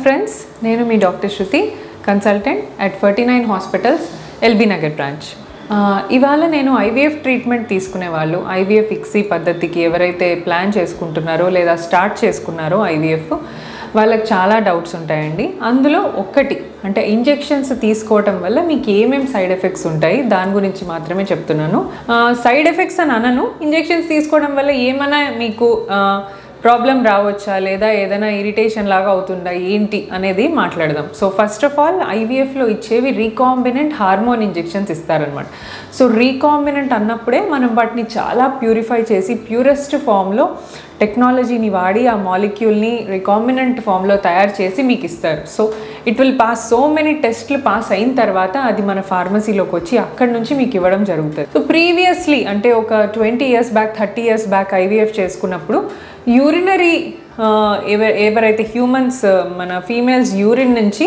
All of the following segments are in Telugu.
ఫ్రెండ్స్, నేను మీ doctor Shruti, consultant at 49 hospitals, L B Nagar branch. ఇవాళ నేను ఐవీఎఫ్ ట్రీట్మెంట్ తీసుకునే వాళ్ళు, ఐవీఎఫ్ ఇక్సీ పద్ధతికి ఎవరైతే ప్లాన్ చేసుకుంటున్నారో లేదా స్టార్ట్ చేసుకున్నారో ఐవీఎఫ్, వాళ్ళకి చాలా డౌట్స్ ఉంటాయండి. అందులో ఒక్కటి అంటే ఇంజెక్షన్స్ తీసుకోవటం వల్ల మీకు ఏమేమి సైడ్ ఎఫెక్ట్స్ ఉంటాయి దాని గురించి మాత్రమే చెప్తున్నాను. సైడ్ ఎఫెక్ట్స్ అని అనను, ఇంజెక్షన్స్ తీసుకోవడం వల్ల ఏమైనా మీకు ప్రాబ్లం రావచ్చా లేదా ఏదైనా ఇరిటేషన్ లాగా అవుతుందా ఏంటి అనేది మాట్లాడదాం. సో ఫస్ట్ ఆఫ్ ఆల్ ఐవీఎఫ్లో ఇచ్చేవి రీకాంబినెంట్ హార్మోన్ ఇంజెక్షన్స్ ఇస్తారనమాట. సో రీకాంబినెంట్ అన్నప్పుడే మనం వాటిని చాలా ప్యూరిఫై చేసి ప్యూరెస్ట్ ఫామ్లో టెక్నాలజీని వాడి ఆ మాలిక్యూల్ని రీకాంబినెంట్ ఫామ్లో తయారు చేసి మీకు ఇస్తారు. So it will pass so many టెస్ట్లు పాస్ అయిన తర్వాత అది మన ఫార్మసీలోకి వచ్చి అక్కడి నుంచి మీకు ఇవ్వడం జరుగుతుంది. సో ప్రీవియస్లీ అంటే ఒక 20 years back 30 years back IVF చేసుకున్నప్పుడు యూరినరీ ఎవరైతే హ్యూమన్స్ మన ఫీమేల్స్ యూరిన్ నుంచి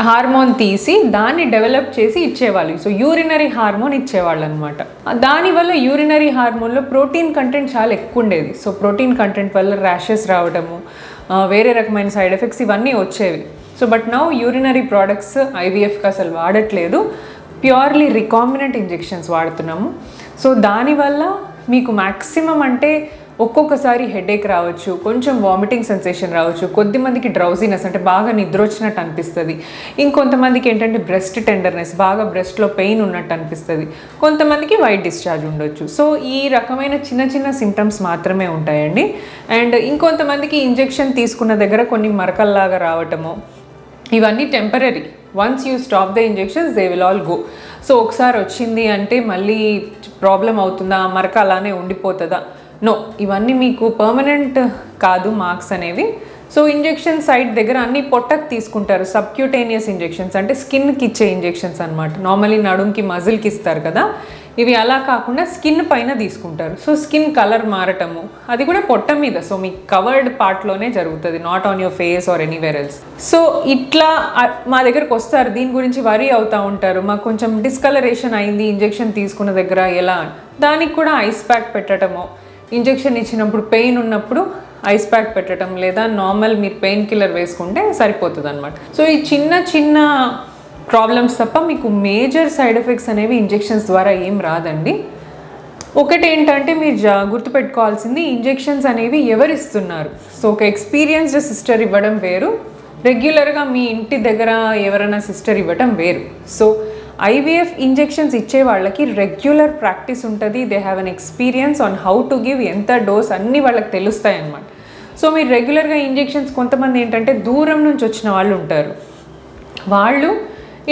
హార్మోన్ తీసి దాన్ని డెవలప్ చేసి ఇచ్చేవాళ్ళు. సో యూరినరీ హార్మోన్ ఇచ్చేవాళ్ళు అనమాట. దానివల్ల యూరినరీ హార్మోన్లో ప్రోటీన్ కంటెంట్ చాలా ఎక్కువ ఉండేది. సో ప్రోటీన్ కంటెంట్ వల్ల ర్యాషెస్ రావడము, వేరే రకమైన సైడ్ ఎఫెక్ట్స్ ఇవన్నీ వచ్చేవి. So but now urinary products ఐవీఎఫ్కి అసలు వాడట్లేదు, ప్యూర్లీ రికాంబినెంట్ ఇంజెక్షన్స్ వాడుతున్నాము. సో దానివల్ల మీకు మ్యాక్సిమం అంటే ఒక్కొక్కసారి హెడేక్ రావచ్చు, కొంచెం వామిటింగ్ సెన్సేషన్ రావచ్చు, కొద్దిమందికి డ్రౌజీనెస్ అంటే బాగా నిద్ర వచ్చినట్టు అనిపిస్తుంది, ఇంకొంతమందికి ఏంటంటే బ్రెస్ట్ టెండర్నెస్ బాగా బ్రెస్ట్లో పెయిన్ ఉన్నట్టు అనిపిస్తుంది, కొంతమందికి వైట్ డిశ్చార్జ్ ఉండొచ్చు. సో ఈ రకమైన చిన్న చిన్న సిమ్టమ్స్ మాత్రమే ఉంటాయండి. అండ్ ఇంకొంతమందికి ఇంజెక్షన్ తీసుకున్న దగ్గర కొన్ని మరకల్లాగా రావటము, ఇవన్నీ temporary. Once you stop the injections they will all go. So ఒకసారి వచ్చింది అంటే మళ్ళీ ప్రాబ్లం అవుతుందా, మరక అలానే ఉండిపోతుందా? నో, ఇవన్నీ మీకు పర్మనెంట్ కాదు మార్క్స్ అనేవి. సో ఇంజెక్షన్ సైట్ దగ్గర అన్ని పొట్టకు తీసుకుంటారు, సబ్క్యూటేనియస్ ఇంజెక్షన్స్ అంటే స్కిన్కి ఇచ్చే ఇంజెక్షన్స్ అనమాట. నార్మలీ నడుంకి మజిల్కి ఇస్తారు కదా, ఇవి అలా కాకుండా స్కిన్ పైన తీసుకుంటారు. సో స్కిన్ కలర్ మారటము అది కూడా పొట్ట మీద, సో మీ కవర్డ్ పార్ట్లోనే జరుగుతుంది, not on your face or anywhere else. So ఇట్లా మా దగ్గరకు వస్తారు, దీని గురించి వరీ అవుతూ ఉంటారు, మాకు కొంచెం డిస్కలరేషన్ అయింది ఇంజెక్షన్ తీసుకున్న దగ్గర ఎలా, దానికి కూడా ఐస్ ప్యాక్ పెట్టడము, ఇంజెక్షన్ ఇచ్చినప్పుడు పెయిన్ ఉన్నప్పుడు ఐస్ ప్యాక్ పెట్టడం, లేదా నార్మల్ మీరు పెయిన్ కిల్లర్ వేసుకుంటే సరిపోతుంది అనమాట. సో ఈ చిన్న చిన్న ప్రాబ్లమ్స్ తప్ప మీకు మేజర్ సైడ్ ఎఫెక్ట్స్ అనేవి ఇంజెక్షన్స్ ద్వారా ఏం రాదండి. ఒకటి ఏంటంటే మీరు గుర్తుపెట్టుకోవాల్సింది, ఇంజెక్షన్స్ అనేవి ఎవరు ఇస్తున్నారు. సో ఒక ఎక్స్పీరియన్స్డ్ సిస్టర్ ఇవ్వడం వేరు, రెగ్యులర్గా మీ ఇంటి దగ్గర ఎవరైనా సిస్టర్ ఇవ్వడం వేరు. సో ఐవీఎఫ్ ఇంజెక్షన్స్ ఇచ్చే వాళ్ళకి రెగ్యులర్ ప్రాక్టీస్ ఉంటుంది, they have an experience on how to give, ఎంత డోస్ అన్నీ వాళ్ళకి తెలుస్తాయి అన్నమాట. సో మీరు రెగ్యులర్గా ఇంజెక్షన్స్, కొంతమంది ఏంటంటే దూరం నుంచి వచ్చిన వాళ్ళు ఉంటారు, వాళ్ళు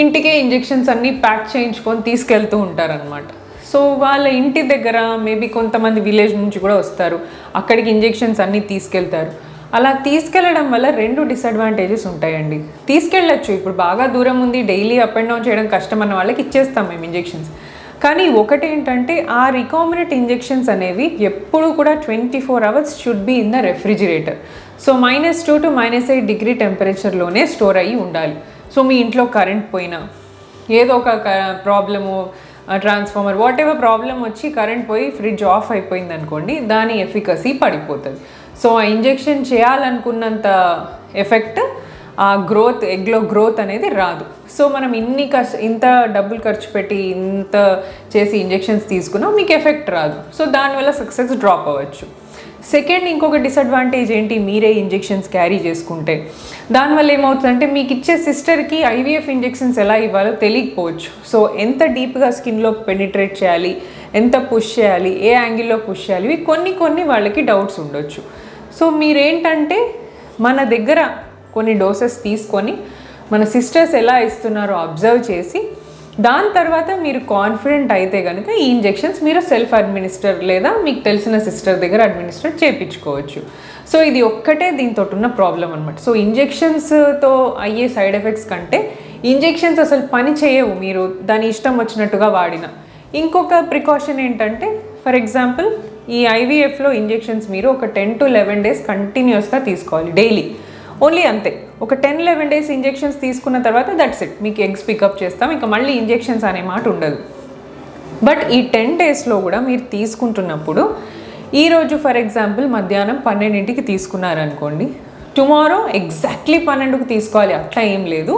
ఇంటికే ఇంజెక్షన్స్ అన్నీ ప్యాక్ చేయించుకొని తీసుకెళ్తూ ఉంటారనమాట. సో వాళ్ళ ఇంటి దగ్గర మేబీ కొంతమంది విలేజ్ నుంచి కూడా వస్తారు, అక్కడికి ఇంజెక్షన్స్ అన్నీ తీసుకెళ్తారు. అలా తీసుకెళ్ళడం వల్ల 2 డిసడ్వాంటేజెస్ ఉంటాయండి. తీసుకెళ్ళచ్చు, ఇప్పుడు బాగా దూరం ఉంది, డైలీ అప్ అండ్ డౌన్ చేయడం కష్టం అన్న వాళ్ళకి ఇచ్చేస్తాం మేము ఇంజెక్షన్స్. కానీ ఒకటి ఏంటంటే ఆ రికాంబినెంట్ ఇంజెక్షన్స్ అనేవి ఎప్పుడు కూడా 24 hours should be in the refrigerator. So -2 to -8 degree టెంపరేచర్లోనే స్టోర్ అయ్యి ఉండాలి. సో మీ ఇంట్లో కరెంట్ పోయినా, ఏదో ఒక problem, transformer whatever problem వచ్చి కరెంట్ పోయి ఫ్రిడ్జ్ ఆఫ్ అయిపోయింది అనుకోండి, దాని ఎఫికసీ పడిపోతుంది. సో ఆ ఇంజెక్షన్ చేయాలనుకున్నంత ఎఫెక్ట్, ఆ గ్రోత్, ఎగ్లో గ్రోత్ అనేది రాదు. సో మనం ఇంత డబ్బులు ఖర్చు పెట్టి ఇంత చేసి ఇంజెక్షన్స్ తీసుకున్నా మీకు ఎఫెక్ట్ రాదు. సో దానివల్ల సక్సెస్ డ్రాప్ అవ్వచ్చు. సెకండ్, ఇంకొక డిసడ్వాంటేజ్ ఏంటి, మీరే ఇంజెక్షన్స్ క్యారీ చేసుకుంటే దానివల్ల ఏమవుతుందంటే మీకు ఇచ్చే సిస్టర్కి ఐవీఎఫ్ ఇంజెక్షన్స్ ఎలా ఇవ్వాలో తెలియకపోవచ్చు. సో ఎంత డీప్గా స్కిన్లో పెనిట్రేట్ చేయాలి, ఎంత పుష్ చేయాలి, ఏ యాంగిల్లో పుష్ చేయాలి, ఇవి కొన్ని వాళ్ళకి డౌట్స్ ఉండొచ్చు. సో మీరేంటంటే మన దగ్గర కొన్ని డోసెస్ తీసుకొని మన సిస్టర్స్ ఎలా ఇస్తున్నారో అబ్జర్వ్ చేసి దాని తర్వాత మీరు కాన్ఫిడెంట్ అయితే కనుక ఈ ఇంజెక్షన్స్ మీరు సెల్ఫ్ అడ్మినిస్టర్ లేదా మీకు తెలిసిన సిస్టర్ దగ్గర అడ్మినిస్టర్ చేయించుకోవచ్చు. సో ఇది ఒక్కటే దీంతో ఉన్న ప్రాబ్లం అనమాట. సో ఇంజెక్షన్స్తో అయ్యే సైడ్ ఎఫెక్ట్స్ కంటే ఇంజెక్షన్స్ అసలు పని చేయవు మీరు దాని ఇష్టం వచ్చినట్టుగా వాడిన. ఇంకొక ప్రికాషన్ ఏంటంటే, ఫర్ ఎగ్జాంపుల్ ఈ ఐవీఎఫ్లో ఇంజెక్షన్స్ మీరు ఒక 10 to 11 days కంటిన్యూస్గా తీసుకోవాలి డైలీ, ఓన్లీ అంతే. ఒక 10-11 days ఇంజెక్షన్స్ తీసుకున్న తర్వాత దట్స్ ఇట్, మీకు ఎగ్స్ పికప్ చేస్తాం, ఇంకా మళ్ళీ ఇంజెక్షన్స్ అనే మాట ఉండదు. బట్ ఈ 10 daysలో కూడా మీరు తీసుకుంటున్నప్పుడు ఈరోజు ఫర్ ఎగ్జాంపుల్ మధ్యాహ్నం 12కి తీసుకున్నారనుకోండి, టుమారో ఎగ్జాక్ట్లీ 12కి తీసుకోవాలి అట్లా ఏం లేదు,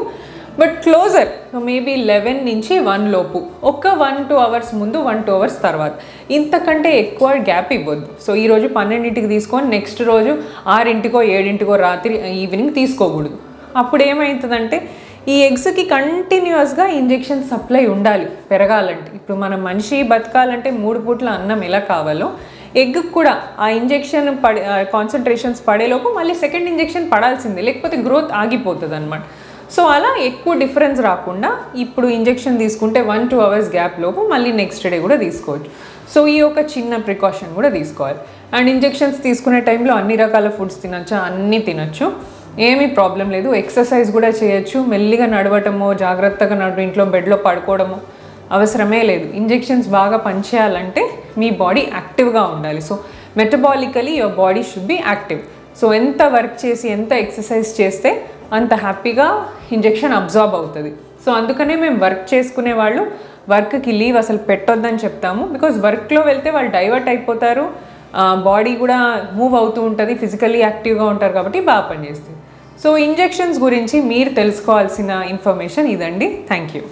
బట్ క్లోజర్ మేబీ 11 నుంచి 1 లోపు, ఒక 1-2 అవర్స్ ముందు 1-2 అవర్స్ తర్వాత, ఇంతకంటే ఎక్కువ గ్యాప్ ఇవ్వద్దు. సో ఈరోజు 12కి తీసుకొని నెక్స్ట్ రోజు 6-7 రాత్రి ఈవినింగ్ తీసుకోకూడదు. అప్పుడు ఏమవుతుందంటే ఈ ఎగ్స్కి కంటిన్యూస్గా ఇంజెక్షన్ సప్లై ఉండాలి పెరగాలంటే. ఇప్పుడు మన మనిషి బతకాలంటే 3 పూట్ల అన్నం ఎలా కావాలో ఎగ్కి కూడా ఆ ఇంజెక్షన్ కాన్సన్ట్రేషన్స్ పడేలోపు మళ్ళీ సెకండ్ ఇంజెక్షన్ పడాల్సిందే, లేకపోతే గ్రోత్ ఆగిపోతుంది అనమాట. సో అలా ఎక్కువ డిఫరెన్స్ రాకుండా ఇప్పుడు ఇంజెక్షన్ తీసుకుంటే 1-2 అవర్స్ గ్యాప్ లోపు మళ్ళీ నెక్స్ట్ డే కూడా తీసుకోవచ్చు. సో ఈ ఒక చిన్న ప్రికాషన్ కూడా తీసుకోవాలి. అండ్ ఇంజెక్షన్స్ తీసుకునే టైంలో అన్ని రకాల ఫుడ్స్ తినచ్చు, అన్నీ తినచ్చు, ఏమీ ప్రాబ్లం లేదు. ఎక్సర్సైజ్ కూడా చేయొచ్చు, మెల్లిగా నడవటమో జాగ్రత్తగా ఇంట్లో బెడ్లో పడుకోవడమో అవసరమే లేదు. ఇంజెక్షన్స్ బాగా పనిచేయాలంటే మీ బాడీ యాక్టివ్గా ఉండాలి. So మెటబాలికలీ your body should be active. So ఎంత వర్క్ చేసి ఎంత ఎక్సర్సైజ్ చేస్తే అంత హ్యాపీగా ఇంజెక్షన్ అబ్జార్బ్ అవుతుంది. సో అందుకనే మేము వర్క్ చేసుకునే వాళ్ళు వర్క్కి లీవ్ అసలు పెట్టొద్దని చెప్తాము. బికాజ్ వర్క్లో వెళ్తే వాళ్ళు డైవర్ట్ అయిపోతారు, బాడీ కూడా మూవ్ అవుతూ ఉంటుంది, ఫిజికల్లీ యాక్టివ్గా ఉంటారు కాబట్టి బాగా పనిచేస్తుంది. సో ఇంజెక్షన్స్ గురించి మీరు తెలుసుకోవాల్సిన ఇన్ఫర్మేషన్ ఇదండి. Thank you.